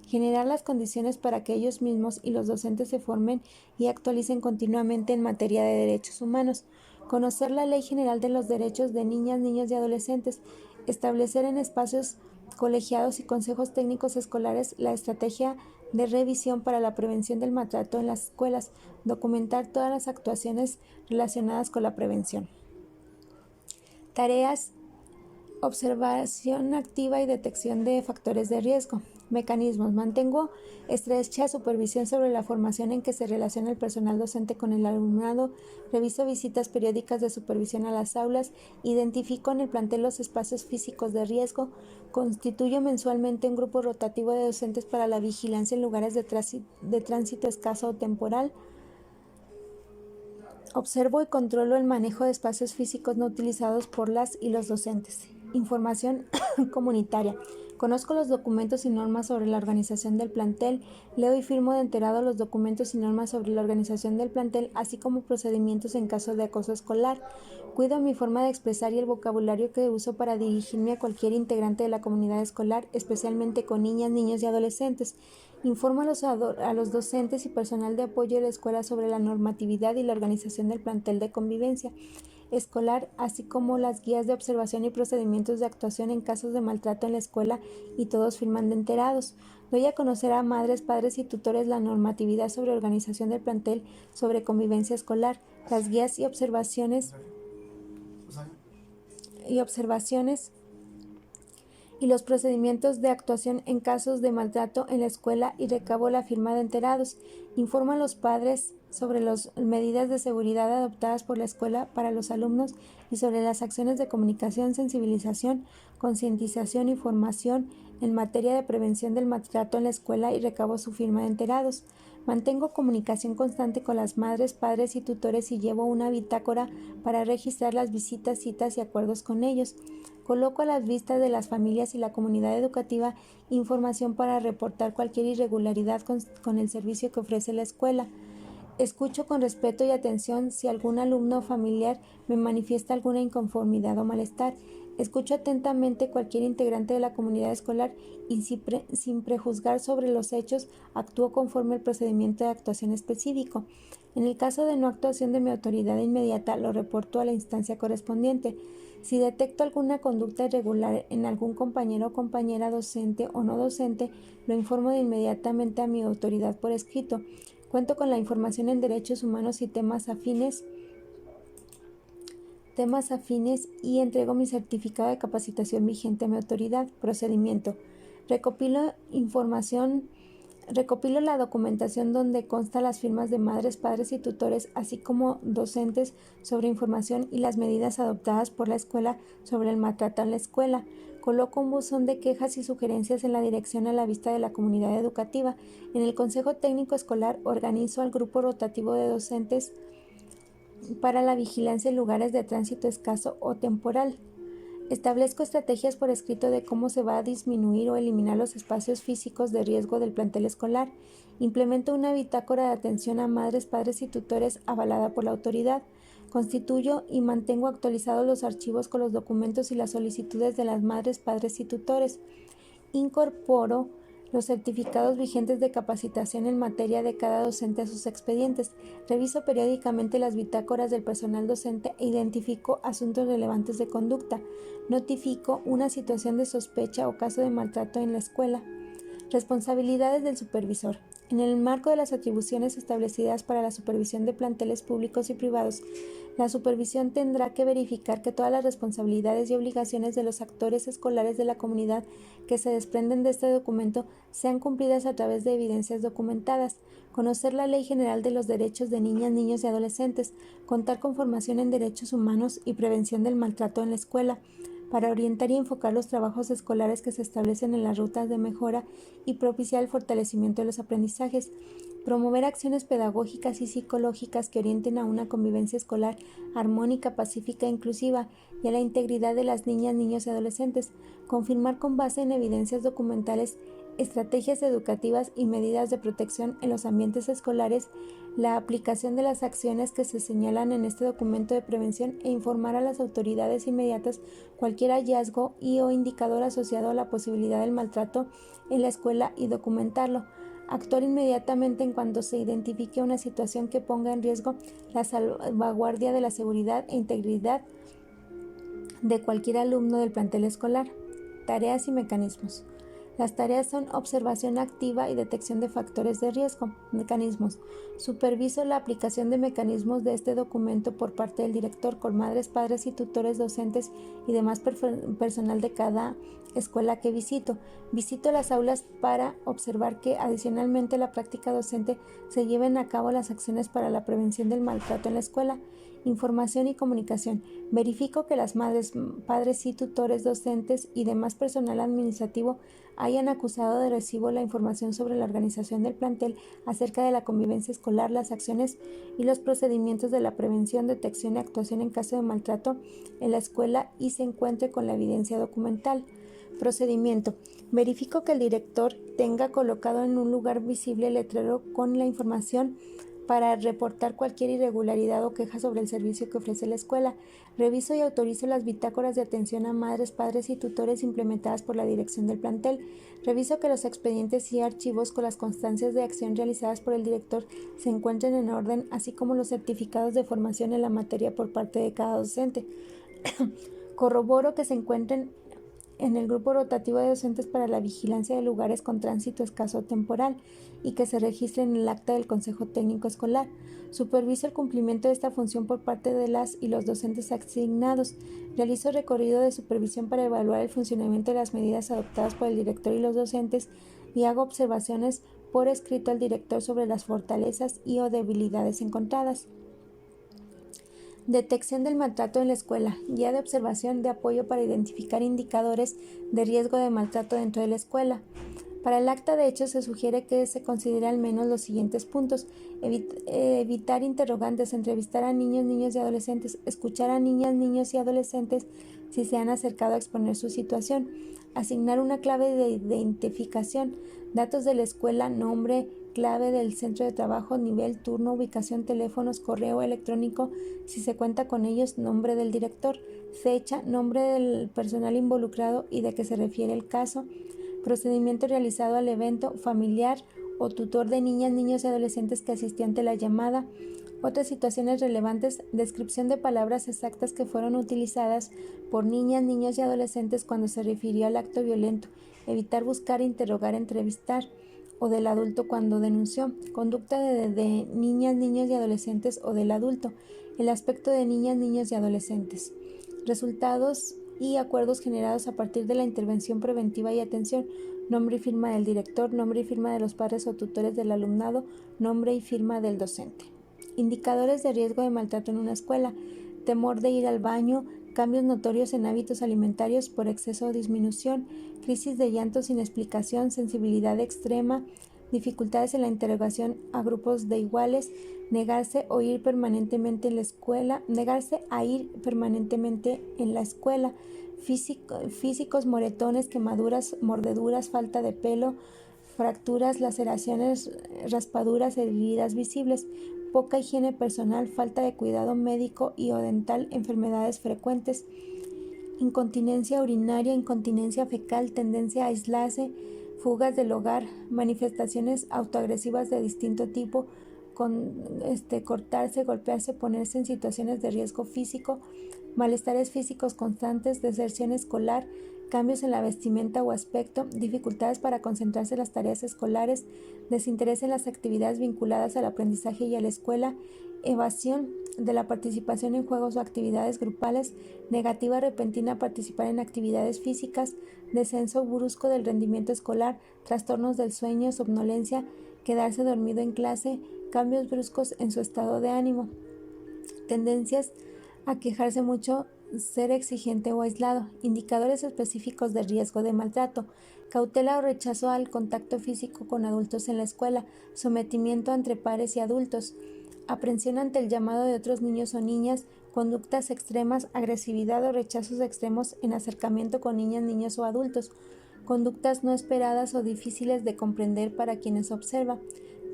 Generar las condiciones para que ellos mismos y los docentes se formen y actualicen continuamente en materia de derechos humanos. Conocer la Ley General de los Derechos de Niñas, Niños y Adolescentes. Establecer en espacios colegiados y consejos técnicos escolares la estrategia de revisión para la prevención del maltrato en las escuelas. Documentar todas las actuaciones relacionadas con la prevención. Tareas: observación activa y detección de factores de riesgo. Mecanismos: mantengo estrecha supervisión sobre la formación en que se relaciona el personal docente con el alumnado, reviso visitas periódicas de supervisión a las aulas, identifico en el plantel los espacios físicos de riesgo, constituyo mensualmente un grupo rotativo de docentes para la vigilancia en lugares de tránsito escaso o temporal. Observo y controlo el manejo de espacios físicos no utilizados por las y los docentes. Información comunitaria. Conozco los documentos y normas sobre la organización del plantel, leo y firmo de enterado los documentos y normas sobre la organización del plantel, así como procedimientos en caso de acoso escolar. Cuido mi forma de expresar y el vocabulario que uso para dirigirme a cualquier integrante de la comunidad escolar, especialmente con niñas, niños y adolescentes. Informo a los docentes y personal de apoyo de la escuela sobre la normatividad y la organización del plantel de convivencia escolar, así como las guías de observación y procedimientos de actuación en casos de maltrato en la escuela, y todos firman de enterados. Doy a conocer a madres, padres y tutores la normatividad sobre organización del plantel sobre convivencia escolar, las guías y observaciones y los procedimientos de actuación en casos de maltrato en la escuela y recabo la firma de enterados. Informa a los padres sobre las medidas de seguridad adoptadas por la escuela para los alumnos y sobre las acciones de comunicación, sensibilización, concientización y formación en materia de prevención del maltrato en la escuela y recabo su firma de enterados. Mantengo comunicación constante con las madres, padres y tutores y llevo una bitácora para registrar las visitas, citas y acuerdos con ellos. Coloco a las vistas de las familias y la comunidad educativa información para reportar cualquier irregularidad con el servicio que ofrece la escuela. Escucho con respeto y atención si algún alumno o familiar me manifiesta alguna inconformidad o malestar. Escucho atentamente cualquier integrante de la comunidad escolar y sin prejuzgar sobre los hechos, actúo conforme al procedimiento de actuación específico. En el caso de no actuación de mi autoridad inmediata, lo reporto a la instancia correspondiente. Si detecto alguna conducta irregular en algún compañero o compañera docente o no docente, lo informo de inmediatamente a mi autoridad por escrito. Cuento con la información en derechos humanos y temas afines y entrego mi certificado de capacitación vigente a mi autoridad. Procedimiento: recopilo la documentación donde consta las firmas de madres, padres y tutores, así como docentes, sobre información y las medidas adoptadas por la escuela sobre el maltrato en la escuela. Coloco un buzón de quejas y sugerencias en la dirección a la vista de la comunidad educativa. En el Consejo Técnico Escolar organizo al grupo rotativo de docentes para la vigilancia en lugares de tránsito escaso o temporal. Establezco estrategias por escrito de cómo se va a disminuir o eliminar los espacios físicos de riesgo del plantel escolar. Implemento una bitácora de atención a madres, padres y tutores avalada por la autoridad. Constituyo y mantengo actualizados los archivos con los documentos y las solicitudes de las madres, padres y tutores. Incorporo los certificados vigentes de capacitación en materia de cada docente a sus expedientes. Reviso periódicamente las bitácoras del personal docente e identifico asuntos relevantes de conducta. Notifico una situación de sospecha o caso de maltrato en la escuela. Responsabilidades del supervisor. En el marco de las atribuciones establecidas para la supervisión de planteles públicos y privados, la supervisión tendrá que verificar que todas las responsabilidades y obligaciones de los actores escolares de la comunidad que se desprenden de este documento sean cumplidas a través de evidencias documentadas, conocer la Ley General de los Derechos de Niñas, Niños y Adolescentes, contar con formación en derechos humanos y prevención del maltrato en la escuela, para orientar y enfocar los trabajos escolares que se establecen en las rutas de mejora y propiciar el fortalecimiento de los aprendizajes, promover acciones pedagógicas y psicológicas que orienten a una convivencia escolar armónica, pacífica e inclusiva y a la integridad de las niñas, niños y adolescentes, confirmar con base en evidencias documentales estrategias educativas y medidas de protección en los ambientes escolares, la aplicación de las acciones que se señalan en este documento de prevención e informar a las autoridades inmediatas cualquier hallazgo y o indicador asociado a la posibilidad del maltrato en la escuela y documentarlo. Actuar inmediatamente en cuanto se identifique una situación que ponga en riesgo la salvaguardia de la seguridad e integridad de cualquier alumno del plantel escolar. Tareas y mecanismos. Las tareas son observación activa y detección de factores de riesgo. Mecanismos. Superviso la aplicación de mecanismos de este documento por parte del director con madres, padres y tutores docentes y demás personal de cada escuela que visito. Visito las aulas para observar que adicionalmente a la práctica docente se lleven a cabo las acciones para la prevención del maltrato en la escuela. Información y comunicación. Verifico que las madres, padres y tutores docentes y demás personal administrativo hayan acusado de recibo la información sobre la organización del plantel acerca de la convivencia escolar, las acciones y los procedimientos de la prevención, detección y actuación en caso de maltrato en la escuela y se encuentre con la evidencia documental. Procedimiento. Verifico que el director tenga colocado en un lugar visible el letrero con la información para reportar cualquier irregularidad o queja sobre el servicio que ofrece la escuela. Reviso y autorizo las bitácoras de atención a madres, padres y tutores implementadas por la dirección del plantel. Reviso que los expedientes y archivos con las constancias de acción realizadas por el director se encuentren en orden, así como los certificados de formación en la materia por parte de cada docente. Corroboro que se encuentren en el grupo rotativo de docentes para la vigilancia de lugares con tránsito escaso temporal y que se registre en el acta del Consejo Técnico Escolar. Superviso el cumplimiento de esta función por parte de las y los docentes asignados. Realizo recorrido de supervisión para evaluar el funcionamiento de las medidas adoptadas por el director y los docentes y hago observaciones por escrito al director sobre las fortalezas y o debilidades encontradas. Detección del maltrato en la escuela. Guía de observación de apoyo para identificar indicadores de riesgo de maltrato dentro de la escuela. Para el acta de hechos se sugiere que se considere al menos los siguientes puntos: evitar interrogantes, entrevistar a niños, niñas y adolescentes, escuchar a niñas, niños y adolescentes si se han acercado a exponer su situación, asignar una clave de identificación, datos de la escuela, nombre, clave del centro de trabajo, nivel, turno, ubicación, teléfonos, correo electrónico, si se cuenta con ellos, nombre del director, fecha, nombre del personal involucrado y de qué se refiere el caso, procedimiento realizado al evento, familiar o tutor de niñas, niños y adolescentes que asistió ante la llamada, otras situaciones relevantes, descripción de palabras exactas que fueron utilizadas por niñas, niños y adolescentes cuando se refirió al acto violento, evitar buscar, interrogar, entrevistar, o del adulto cuando denunció, conducta de niñas, niños y adolescentes o del adulto, el aspecto de niñas, niños y adolescentes, resultados y acuerdos generados a partir de la intervención preventiva y atención, nombre y firma del director, nombre y firma de los padres o tutores del alumnado, nombre y firma del docente. Indicadores de riesgo de maltrato en una escuela: temor de ir al baño, cambios notorios en hábitos alimentarios por exceso o disminución, crisis de llanto sin explicación, sensibilidad extrema, dificultades en la interrogación a grupos de iguales, negarse a ir permanentemente en la escuela, físicos, moretones, quemaduras, mordeduras, falta de pelo, fracturas, laceraciones, raspaduras, heridas visibles, poca higiene personal, falta de cuidado médico y o dental, enfermedades frecuentes, incontinencia urinaria, incontinencia fecal, tendencia a aislarse, fugas del hogar, manifestaciones autoagresivas de distinto tipo, cortarse, golpearse, ponerse en situaciones de riesgo físico, malestares físicos constantes, deserción escolar, cambios en la vestimenta o aspecto, dificultades para concentrarse en las tareas escolares, desinterés en las actividades vinculadas al aprendizaje y a la escuela, evasión de la participación en juegos o actividades grupales, negativa repentina a participar en actividades físicas, descenso brusco del rendimiento escolar, trastornos del sueño, somnolencia, quedarse dormido en clase, cambios bruscos en su estado de ánimo, tendencias a quejarse mucho, ser exigente o aislado, indicadores específicos de riesgo de maltrato, cautela o rechazo al contacto físico con adultos en la escuela, sometimiento entre pares y adultos, aprensión ante el llamado de otros niños o niñas, conductas extremas, agresividad o rechazos extremos en acercamiento con niñas, niños o adultos, conductas no esperadas o difíciles de comprender para quienes observa,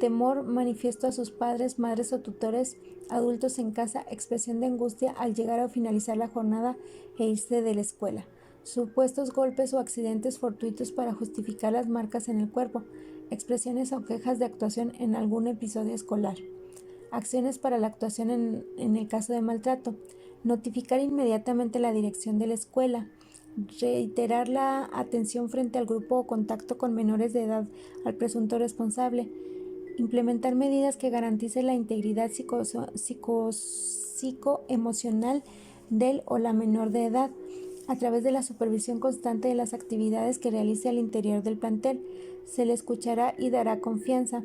temor manifiesto a sus padres, madres o tutores, adultos en casa, expresión de angustia al llegar o finalizar la jornada e irse de la escuela, supuestos golpes o accidentes fortuitos para justificar las marcas en el cuerpo, expresiones o quejas de actuación en algún episodio escolar. Acciones para la actuación en el caso de maltrato. Notificar inmediatamente la dirección de la escuela. Reiterar la atención frente al grupo o contacto con menores de edad al presunto responsable. Implementar medidas que garanticen la integridad psicoemocional del o la menor de edad a través de la supervisión constante de las actividades que realice al interior del plantel. Se le escuchará y dará confianza.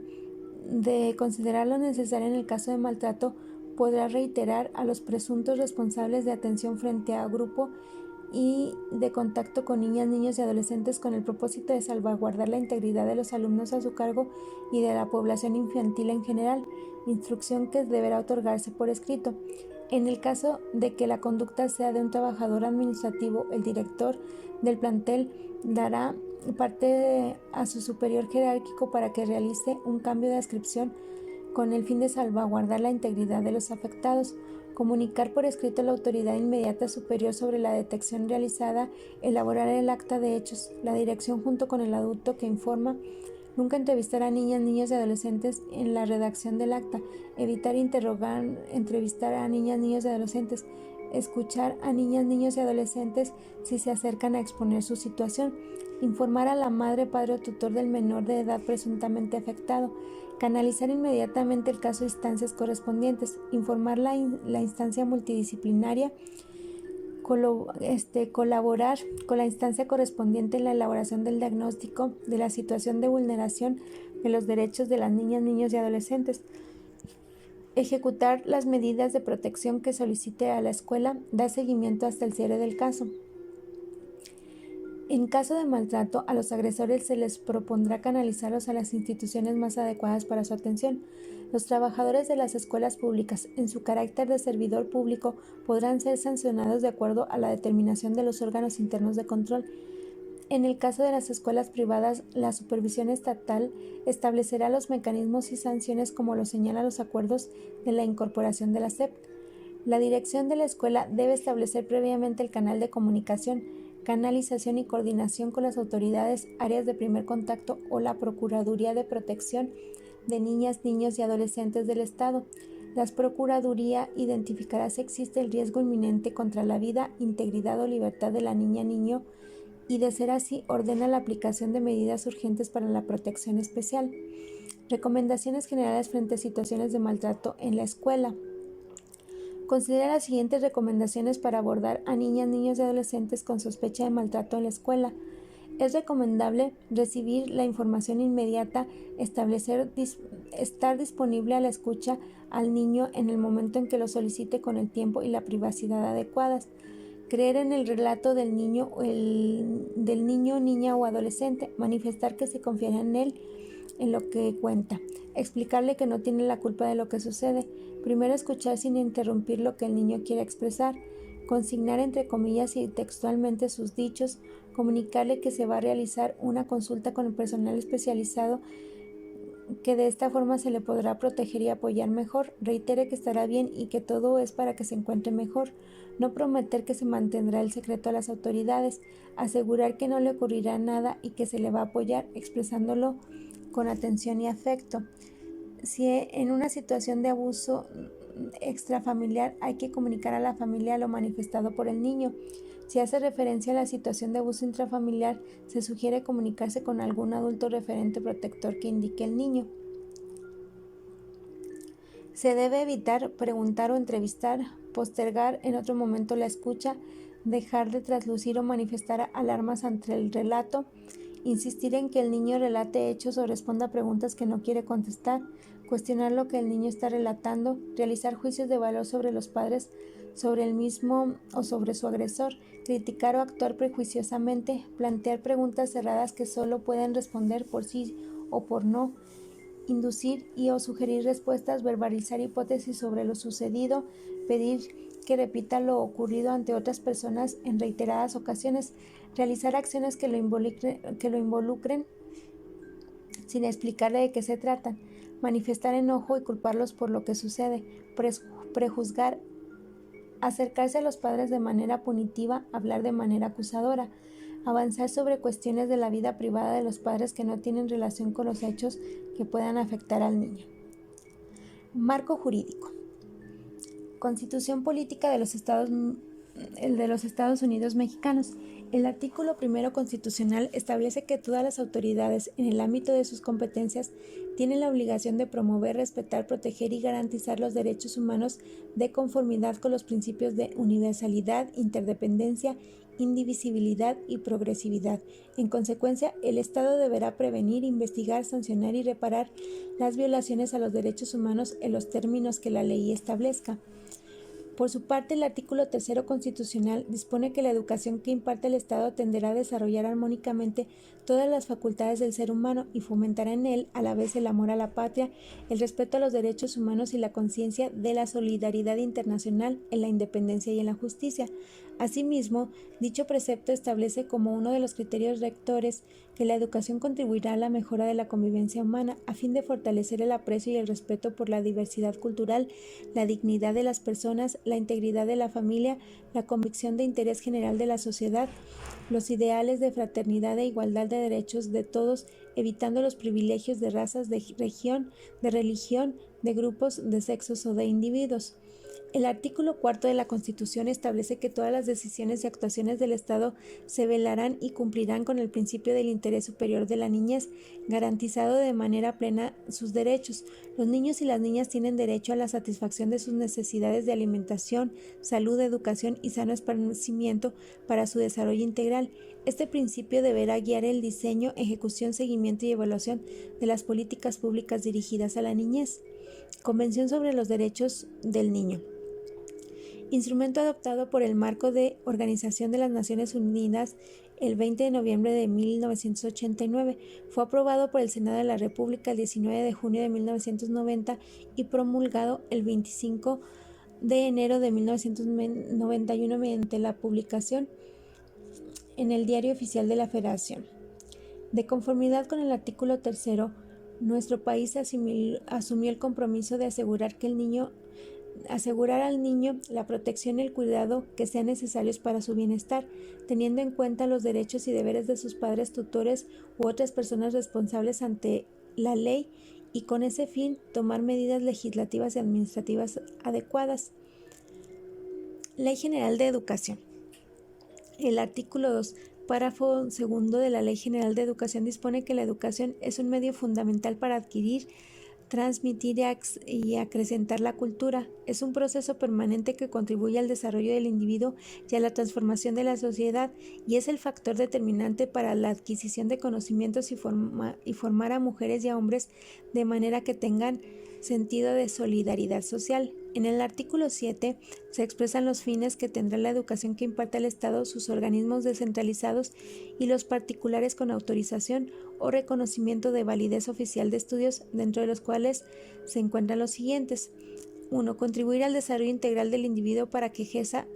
De considerar lo necesario en el caso de maltrato, podrá reiterar a los presuntos responsables de atención frente a grupo y de contacto con niñas, niños y adolescentes con el propósito de salvaguardar la integridad de los alumnos a su cargo y de la población infantil en general, instrucción que deberá otorgarse por escrito. En el caso de que la conducta sea de un trabajador administrativo, el director del plantel dará parte a su superior jerárquico para que realice un cambio de adscripción con el fin de salvaguardar la integridad de los afectados. Comunicar por escrito a la autoridad inmediata superior sobre la detección realizada, elaborar el acta de hechos, la dirección junto con el adulto que informa. Nunca entrevistar a niñas, niños y adolescentes en la redacción del acta. Evitar entrevistar a niñas, niños y adolescentes. Escuchar a niñas, niños y adolescentes si se acercan a exponer su situación. Informar a la madre, padre o tutor del menor de edad presuntamente afectado. Canalizar inmediatamente el caso a instancias correspondientes. Informar la instancia multidisciplinaria. Colaborar con la instancia correspondiente en la elaboración del diagnóstico de la situación de vulneración de los derechos de las niñas, niños y adolescentes. Ejecutar las medidas de protección que solicite a la escuela, dar seguimiento hasta el cierre del caso. En caso de maltrato, a los agresores se les propondrá canalizarlos a las instituciones más adecuadas para su atención. Los trabajadores de las escuelas públicas, en su carácter de servidor público, podrán ser sancionados de acuerdo a la determinación de los órganos internos de control. En el caso de las escuelas privadas, la supervisión estatal establecerá los mecanismos y sanciones como lo señalan los acuerdos de la incorporación de la SEP. La dirección de la escuela debe establecer previamente el canal de comunicación, canalización y coordinación con las autoridades, áreas de primer contacto o la Procuraduría de Protección de Niñas, Niños y Adolescentes del Estado. La Procuraduría identificará si existe el riesgo inminente contra la vida, integridad o libertad de la niña, niño y, de ser así, ordena la aplicación de medidas urgentes para la protección especial. Recomendaciones generales frente a situaciones de maltrato en la escuela. Considera las siguientes recomendaciones para abordar a niñas, niños y adolescentes con sospecha de maltrato en la escuela. Es recomendable recibir la información inmediata, estar disponible a la escucha al niño en el momento en que lo solicite con el tiempo y la privacidad adecuadas. Creer en el relato del niño, niña o adolescente, manifestar que se confiará en él en lo que cuenta, explicarle que no tiene la culpa de lo que sucede, primero escuchar sin interrumpir lo que el niño quiere expresar, consignar entre comillas y textualmente sus dichos, comunicarle que se va a realizar una consulta con el personal especializado que de esta forma se le podrá proteger y apoyar mejor. Reitere que estará bien y que todo es para que se encuentre mejor. No prometer que se mantendrá el secreto a las autoridades. Asegurar que no le ocurrirá nada y que se le va a apoyar, expresándolo con atención y afecto. Si en una situación de abuso extrafamiliar hay que comunicar a la familia lo manifestado por el niño. Si hace referencia a la situación de abuso intrafamiliar, se sugiere comunicarse con algún adulto referente protector que indique el niño. Se debe evitar preguntar o entrevistar, postergar en otro momento la escucha, dejar de traslucir o manifestar alarmas ante el relato, insistir en que el niño relate hechos o responda a preguntas que no quiere contestar, cuestionar lo que el niño está relatando, realizar juicios de valor sobre los padres, sobre el mismo o sobre su agresor, criticar o actuar prejuiciosamente, plantear preguntas cerradas que solo pueden responder por sí o por no, inducir y o sugerir respuestas, verbalizar hipótesis sobre lo sucedido, pedir que repita lo ocurrido ante otras personas en reiteradas ocasiones, realizar acciones que lo involucren sin explicarle de qué se tratan, manifestar enojo y culparlos por lo que sucede, prejuzgar, acercarse a los padres de manera punitiva, hablar de manera acusadora, avanzar sobre cuestiones de la vida privada de los padres que no tienen relación con los hechos que puedan afectar al niño. Marco jurídico. Constitución Política de los Estados Unidos Mexicanos. El artículo 1 constitucional establece que todas las autoridades, en el ámbito de sus competencias, tienen la obligación de promover, respetar, proteger y garantizar los derechos humanos de conformidad con los principios de universalidad, interdependencia, indivisibilidad y progresividad. En consecuencia, el Estado deberá prevenir, investigar, sancionar y reparar las violaciones a los derechos humanos en los términos que la ley establezca. Por su parte, el artículo 3 constitucional dispone que la educación que imparte el Estado tenderá a desarrollar armónicamente todas las facultades del ser humano y fomentará en él a la vez el amor a la patria, el respeto a los derechos humanos y la conciencia de la solidaridad internacional en la independencia y en la justicia. Asimismo, dicho precepto establece como uno de los criterios rectores que la educación contribuirá a la mejora de la convivencia humana a fin de fortalecer el aprecio y el respeto por la diversidad cultural, la dignidad de las personas, la integridad de la familia, la convicción de interés general de la sociedad, los ideales de fraternidad e igualdad de derechos de todos, evitando los privilegios de razas, de región, de religión, de grupos, de sexos o de individuos. El artículo 4 de la Constitución establece que todas las decisiones y actuaciones del Estado se velarán y cumplirán con el principio del interés superior de la niñez, garantizado de manera plena sus derechos. Los niños y las niñas tienen derecho a la satisfacción de sus necesidades de alimentación, salud, educación y sano esparcimiento para su desarrollo integral. Este principio deberá guiar el diseño, ejecución, seguimiento y evaluación de las políticas públicas dirigidas a la niñez. Convención sobre los Derechos del Niño. Instrumento adoptado por el Marco de Organización de las Naciones Unidas el 20 de noviembre de 1989. Fue aprobado por el Senado de la República el 19 de junio de 1990 y promulgado el 25 de enero de 1991 mediante la publicación en el Diario Oficial de la Federación. De conformidad con el artículo 3, nuestro país asumió el compromiso de asegurar al niño la protección y el cuidado que sean necesarios para su bienestar, teniendo en cuenta los derechos y deberes de sus padres, tutores u otras personas responsables ante la ley y con ese fin tomar medidas legislativas y administrativas adecuadas. Ley General de Educación. El artículo 2, párrafo segundo de la Ley General de Educación dispone que la educación es un medio fundamental para adquirir, transmitir y acrecentar la cultura. Es un proceso permanente que contribuye al desarrollo del individuo y a la transformación de la sociedad y es el factor determinante para la adquisición de conocimientos y formar a mujeres y a hombres de manera que tengan sentido de solidaridad social. En el artículo 7 se expresan los fines que tendrá la educación que imparte el Estado, sus organismos descentralizados y los particulares con autorización o reconocimiento de validez oficial de estudios, dentro de los cuales se encuentran los siguientes. 1. Contribuir al desarrollo integral del individuo para que ejerza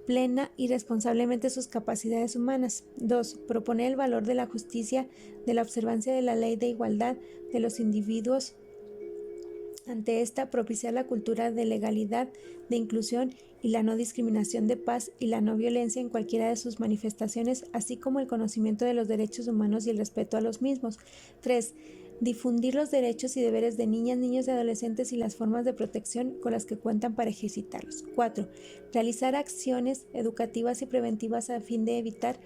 plena y responsablemente sus capacidades humanas. 2. Proponer el valor de la justicia, de la observancia de la ley de igualdad de los individuos. Ante esta, propiciar la cultura de legalidad, de inclusión y la no discriminación, de paz y la no violencia en cualquiera de sus manifestaciones, así como el conocimiento de los derechos humanos y el respeto a los mismos. 3. Difundir los derechos y deberes de niñas, niños y adolescentes y las formas de protección con las que cuentan para ejercitarlos. 4. Realizar acciones educativas y preventivas a fin de evitar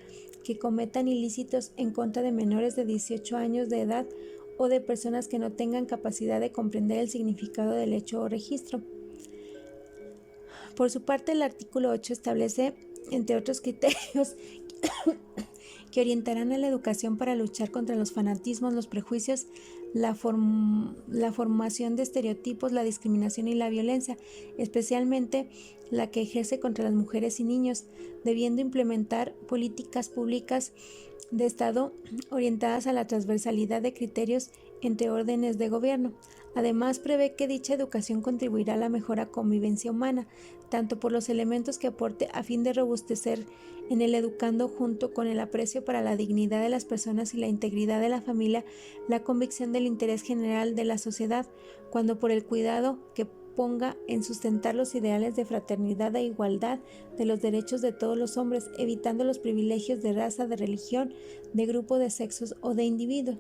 que cometan ilícitos en contra de menores de 18 años de edad o de personas que no tengan capacidad de comprender el significado del hecho o registro. Por su parte, el artículo 8 establece, entre otros criterios, que orientarán a la educación para luchar contra los fanatismos, los prejuicios, la formación de estereotipos, la discriminación y la violencia, especialmente la que ejerce contra las mujeres y niños, debiendo implementar políticas públicas de Estado orientadas a la transversalidad de criterios entre órdenes de gobierno. Además, prevé que dicha educación contribuirá a la mejor convivencia humana, tanto por los elementos que aporte a fin de robustecer en el educando, junto con el aprecio para la dignidad de las personas y la integridad de la familia, la convicción del interés general de la sociedad, cuando por el cuidado que ponga en sustentar los ideales de fraternidad e igualdad de los derechos de todos los hombres, evitando los privilegios de raza, de religión, de grupo, de sexos o de individuo.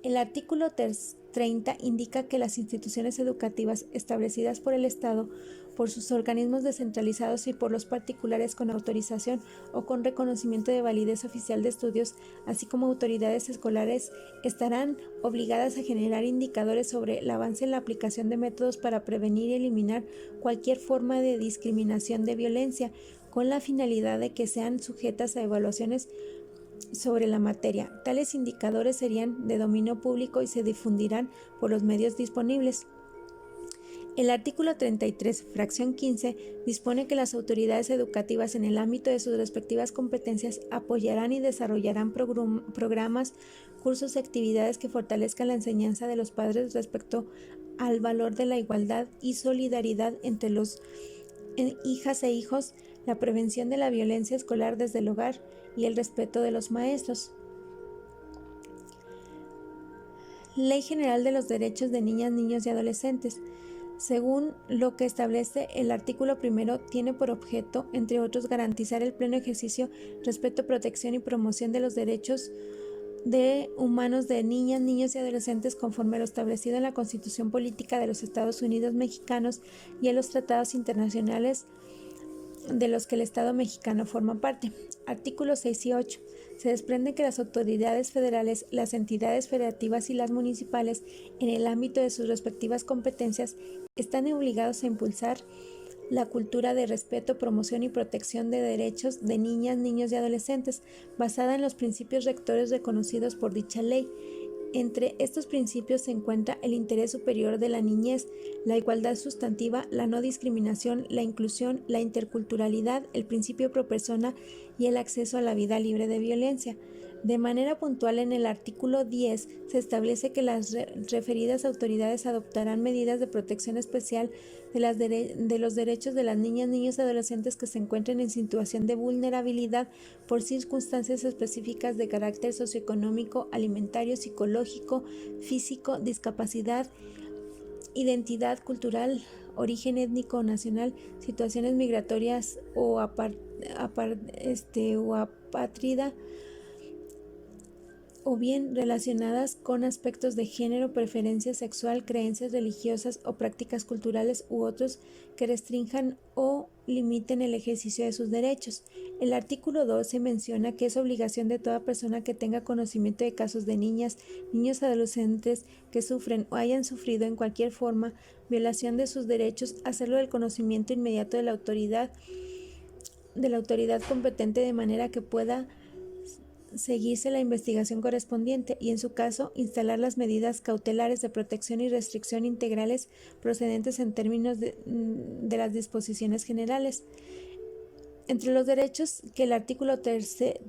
El artículo 30 indica que las instituciones educativas establecidas por el Estado, por sus organismos descentralizados y por los particulares con autorización o con reconocimiento de validez oficial de estudios, así como autoridades escolares, estarán obligadas a generar indicadores sobre el avance en la aplicación de métodos para prevenir y eliminar cualquier forma de discriminación, de violencia, con la finalidad de que sean sujetas a evaluaciones sobre la materia. Tales indicadores serían de dominio público y se difundirán por los medios disponibles. El artículo 33, fracción 15, dispone que las autoridades educativas en el ámbito de sus respectivas competencias apoyarán y desarrollarán programas, cursos y actividades que fortalezcan la enseñanza de los padres respecto al valor de la igualdad y solidaridad entre los hijas e hijos, la prevención de la violencia escolar desde el hogar y el respeto de los maestros. Ley General de los Derechos de Niñas, Niños y Adolescentes. Según lo que establece el artículo primero, tiene por objeto, entre otros, garantizar el pleno ejercicio, respeto, protección y promoción de los derechos humanos de niñas, niños y adolescentes conforme a lo establecido en la Constitución Política de los Estados Unidos Mexicanos y en los tratados internacionales de los que el Estado mexicano forma parte. Artículos 6 y 8. Se desprende que las autoridades federales, las entidades federativas y las municipales, en el ámbito de sus respectivas competencias, están obligados a impulsar la cultura de respeto, promoción y protección de derechos de niñas, niños y adolescentes, basada en los principios rectores reconocidos por dicha ley. Entre estos principios se encuentra el interés superior de la niñez, la igualdad sustantiva, la no discriminación, la inclusión, la interculturalidad, el principio pro persona y el acceso a la vida libre de violencia. De manera puntual, en el artículo 10 se establece que las referidas autoridades adoptarán medidas de protección especial de los derechos de las niñas, niños y adolescentes que se encuentren en situación de vulnerabilidad por circunstancias específicas de carácter socioeconómico, alimentario, psicológico, físico, discapacidad, identidad cultural, origen étnico o nacional, situaciones migratorias o apátrida, o bien relacionadas con aspectos de género, preferencia sexual, creencias religiosas o prácticas culturales u otros que restrinjan o limiten el ejercicio de sus derechos. El artículo 12 menciona que es obligación de toda persona que tenga conocimiento de casos de niñas, niños y adolescentes que sufren o hayan sufrido en cualquier forma violación de sus derechos, hacerlo del conocimiento inmediato de la autoridad competente, de manera que pueda seguirse la investigación correspondiente y, en su caso, instalar las medidas cautelares de protección y restricción integrales procedentes en términos de las disposiciones generales. Entre los derechos que el artículo 13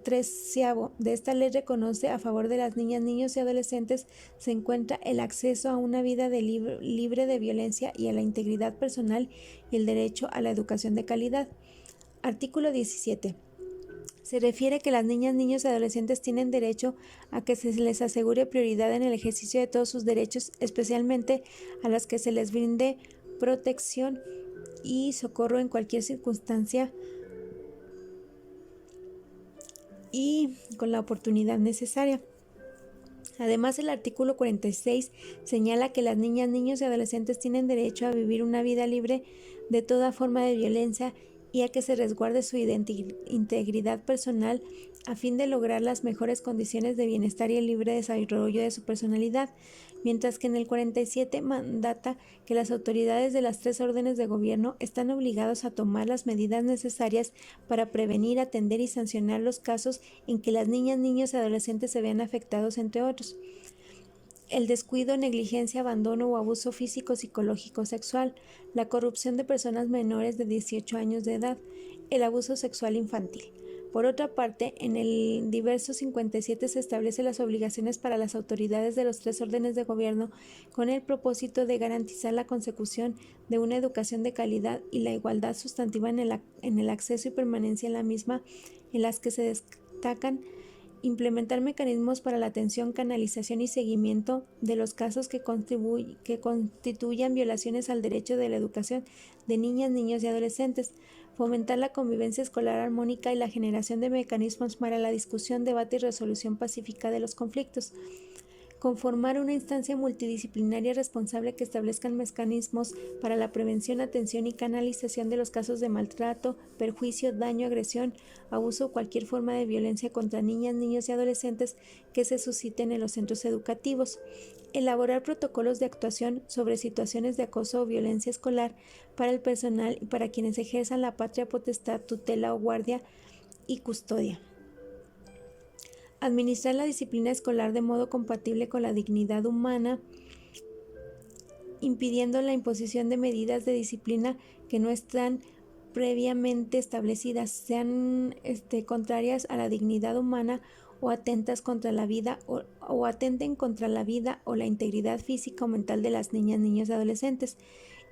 de esta ley reconoce a favor de las niñas, niños y adolescentes se encuentra el acceso a una vida libre de violencia y a la integridad personal y el derecho a la educación de calidad. Artículo 17. Se refiere que las niñas, niños y adolescentes tienen derecho a que se les asegure prioridad en el ejercicio de todos sus derechos, especialmente a las que se les brinde protección y socorro en cualquier circunstancia y con la oportunidad necesaria. Además, el artículo 46 señala que las niñas, niños y adolescentes tienen derecho a vivir una vida libre de toda forma de violencia y a que se resguarde su integridad personal a fin de lograr las mejores condiciones de bienestar y el libre desarrollo de su personalidad, mientras que en el 47 mandata que las autoridades de las 3 órdenes de gobierno están obligados a tomar las medidas necesarias para prevenir, atender y sancionar los casos en que las niñas, niños y adolescentes se vean afectados, entre otros. El descuido, negligencia, abandono o abuso físico, psicológico, sexual, la corrupción de personas menores de 18 años de edad, el abuso sexual infantil. Por otra parte, en el diverso 57 se establecen las obligaciones para las autoridades de los 3 órdenes de gobierno con el propósito de garantizar la consecución de una educación de calidad y la igualdad sustantiva en el acceso y permanencia en la misma, en las que se destacan implementar mecanismos para la atención, canalización y seguimiento de los casos que constituyan violaciones al derecho de la educación de niñas, niños y adolescentes, fomentar la convivencia escolar armónica y la generación de mecanismos para la discusión, debate y resolución pacífica de los conflictos. Conformar una instancia multidisciplinaria responsable que establezca mecanismos para la prevención, atención y canalización de los casos de maltrato, perjuicio, daño, agresión, abuso o cualquier forma de violencia contra niñas, niños y adolescentes que se susciten en los centros educativos. Elaborar protocolos de actuación sobre situaciones de acoso o violencia escolar para el personal y para quienes ejerzan la patria potestad, tutela o guardia y custodia. Administrar la disciplina escolar de modo compatible con la dignidad humana, impidiendo la imposición de medidas de disciplina que no están previamente establecidas, sean contrarias a la dignidad humana o atentas contra la vida o atenten contra la vida o la integridad física o mental de las niñas, niños y adolescentes.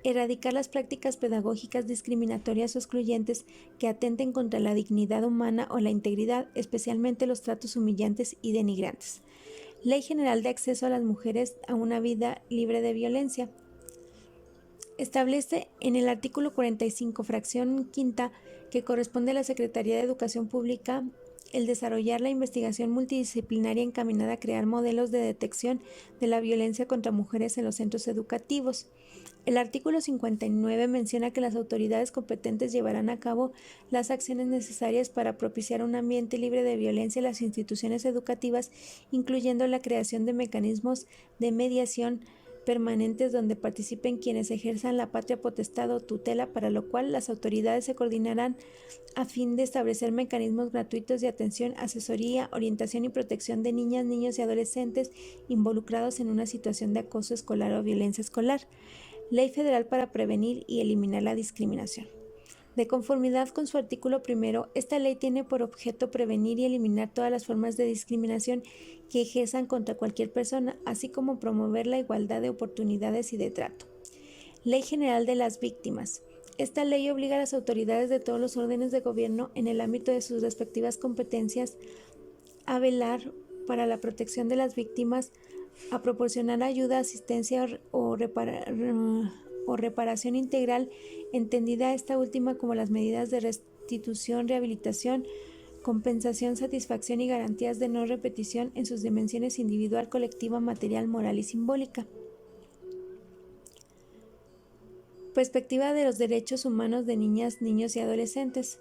Erradicar las prácticas pedagógicas discriminatorias o excluyentes que atenten contra la dignidad humana o la integridad, especialmente los tratos humillantes y denigrantes. Ley General de Acceso a las Mujeres a una Vida Libre de Violencia. Establece en el artículo 45, fracción quinta, que corresponde a la Secretaría de Educación Pública el desarrollar la investigación multidisciplinaria encaminada a crear modelos de detección de la violencia contra mujeres en los centros educativos. El artículo 59 menciona que las autoridades competentes llevarán a cabo las acciones necesarias para propiciar un ambiente libre de violencia en las instituciones educativas, incluyendo la creación de mecanismos de mediación permanentes donde participen quienes ejerzan la patria potestad o tutela, para lo cual las autoridades se coordinarán a fin de establecer mecanismos gratuitos de atención, asesoría, orientación y protección de niñas, niños y adolescentes involucrados en una situación de acoso escolar o violencia escolar. Ley Federal para prevenir y eliminar la discriminación. De conformidad con su artículo primero, esta ley tiene por objeto prevenir y eliminar todas las formas de discriminación que ejerzan contra cualquier persona, así como promover la igualdad de oportunidades y de trato. Ley General de las Víctimas. Esta ley obliga a las autoridades de todos los órdenes de gobierno, en el ámbito de sus respectivas competencias, a velar para la protección de las víctimas, a proporcionar ayuda, asistencia o reparación integral, entendida esta última como las medidas de restitución, rehabilitación, compensación, satisfacción y garantías de no repetición en sus dimensiones individual, colectiva, material, moral y simbólica. Perspectiva de los derechos humanos de niñas, niños y adolescentes.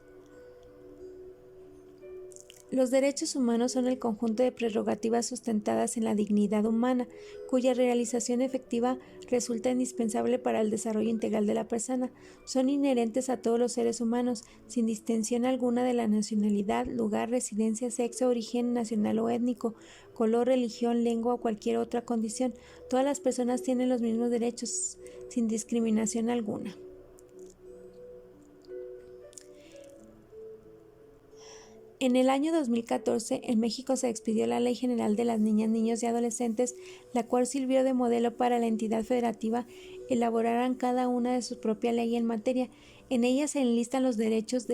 Los derechos humanos son el conjunto de prerrogativas sustentadas en la dignidad humana, cuya realización efectiva resulta indispensable para el desarrollo integral de la persona. Son inherentes a todos los seres humanos, sin distinción alguna de la nacionalidad, lugar, residencia, sexo, origen nacional o étnico, color, religión, lengua o cualquier otra condición. Todas las personas tienen los mismos derechos, sin discriminación alguna. En el año 2014, en México se expidió la Ley General de las Niñas, Niños y Adolescentes, la cual sirvió de modelo para la entidad federativa elaboraran cada una de su propia ley en materia. En ella se enlistan los derechos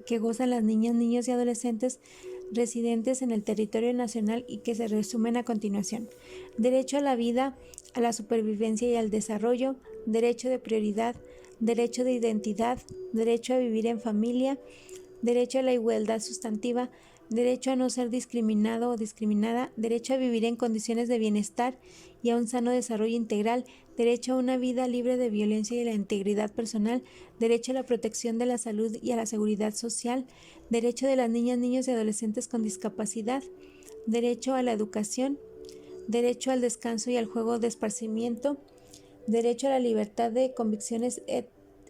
que gozan las niñas, niños y adolescentes residentes en el territorio nacional y que se resumen a continuación. Derecho a la vida, a la supervivencia y al desarrollo, derecho de prioridad, derecho de identidad, derecho a vivir en familia, derecho a la igualdad sustantiva, derecho a no ser discriminado o discriminada, derecho a vivir en condiciones de bienestar y a un sano desarrollo integral, derecho a una vida libre de violencia y la integridad personal, derecho a la protección de la salud y a la seguridad social, derecho de las niñas, niños y adolescentes con discapacidad, derecho a la educación, derecho al descanso y al juego de esparcimiento, derecho a la libertad de convicciones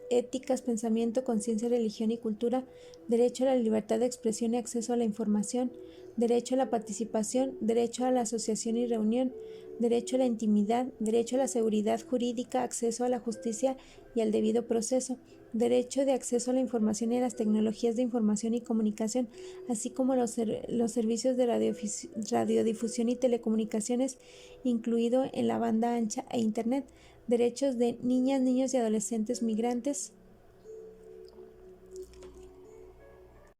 éticas, pensamiento, conciencia, religión y cultura, derecho a la libertad de expresión y acceso a la información, derecho a la participación, derecho a la asociación y reunión, derecho a la intimidad, derecho a la seguridad jurídica, acceso a la justicia y al debido proceso, derecho de acceso a la información y a las tecnologías de información y comunicación, así como los servicios de radiodifusión y telecomunicaciones, incluido en la banda ancha e Internet, derechos de niñas, niños y adolescentes migrantes,